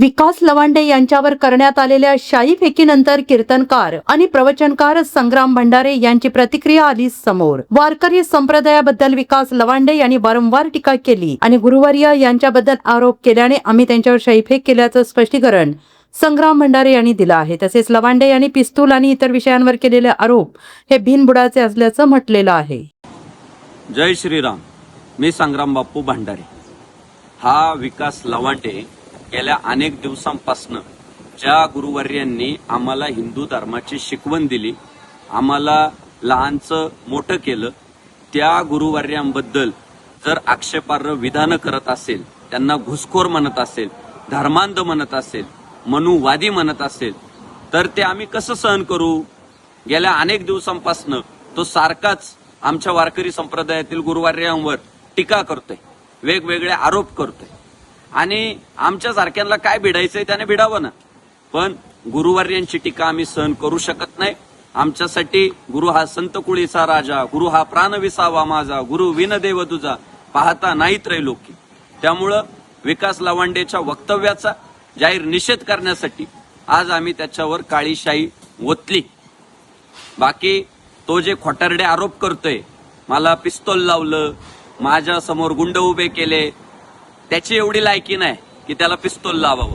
विकास लवांडे यांच्यावर करण्यात आलेल्या शाई फेकीनंतर कीर्तनकार आणि प्रवचनकार संग्राम भंडारे यांची प्रतिक्रिया आली समोर। वारकरी संप्रदायाबद्दल विकास लवांडे यांनी वारंवार टीका केली आणि गुरुवर्य यांच्याबद्दल आरोप केल्याने आम्ही त्यांच्यावर शाईफेक केल्याचं स्पष्टीकरण संग्राम भंडारे यांनी दिलं आहे। तसेच लवांडे यांनी पिस्तूल आणि इतर विषयांवर केलेले आरोप हे बिनबुडाचे असल्याचं म्हटलेलं आहे। जय श्रीराम। मी संग्राम बाप्पू भंडारे। हा विकास लवांडे गेल्या अनेक दिवसांपासून ज्या गुरुवर्यांनी आम्हाला हिंदू धर्माची शिकवण दिली, आम्हाला लहानचं मोठं केलं, त्या गुरुवर्यांबद्दल जर आक्षेपार्ह विधान करत असेल, त्यांना घुसखोर म्हणत असेल, धर्मांध म्हणत असेल, मनुवादी म्हणत असेल, तर ते आम्ही कसं सहन करू। गेल्या अनेक दिवसांपासून तो सारखाच आमच्या वारकरी संप्रदायातील गुरुवर्यांवर टीका करतोय, वेगवेगळे आरोप करतोय आणि आमच्या सारख्यांना काय भिडायचंय त्याने भिडावं ना, पण गुरुवर्यांची टीका आम्ही सहन करू शकत नाही। आमच्यासाठी गुरु हा संत कुळीचा राजा, गुरु हा प्राण विसावा माझा, गुरु विनदेव तुझा पाहता नाही त्रैलोकी। त्यामुळं विकास लवांडेच्या वक्तव्याचा जाहीर निषेध करण्यासाठी आज आम्ही त्याच्यावर काळी शाई ओतली। बाकी तो जे खोटारडे आरोप करतोय, मला पिस्तूल लावलं, माझ्या समोर गुंड उभे केले, त्याची एवढी लायकी नाही की त्याला पिस्तूल लावावं।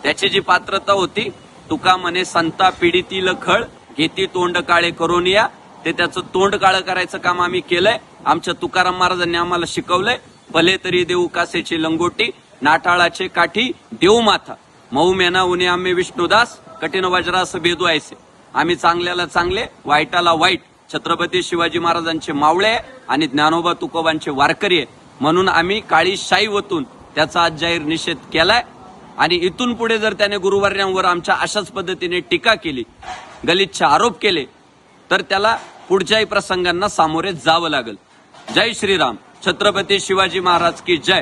त्याची जी पात्रता होती, तुका म्हणे संता पीडितील खळ घेती तोंड काळे करून या, ते त्याचं तोंड काळं करायचं काम आम्ही केलंय। आमच्या तुकाराम महाराजांनी आम्हाला शिकवलंय, भले तरी देऊ कासेची लंगोटी, नाठाळाचे काठी देऊ माथा, मऊ मेना उन्हे आम्ही विष्णुदास, कठीण वज्रास भेदवायचे। आम्ही चांगल्याला चांगले, वाईटाला वाईट, छत्रपती शिवाजी महाराजांचे मावळे आणि ज्ञानोबा तुकोबांचे वारकरी आहे, म्हणून आम्ही काळी शाई वतून त्याचा आज जाहीर निषेध केलाय। आणि इथून पुढे जर त्याने गुरुवर्यांवर आमच्या अशाच पद्धतीने टीका केली, गलिच्छ आरोप केले, तर त्याला पुढच्याही प्रसंगांना सामोरे जावं लागेल। जय श्रीराम। छत्रपती शिवाजी महाराज की जय।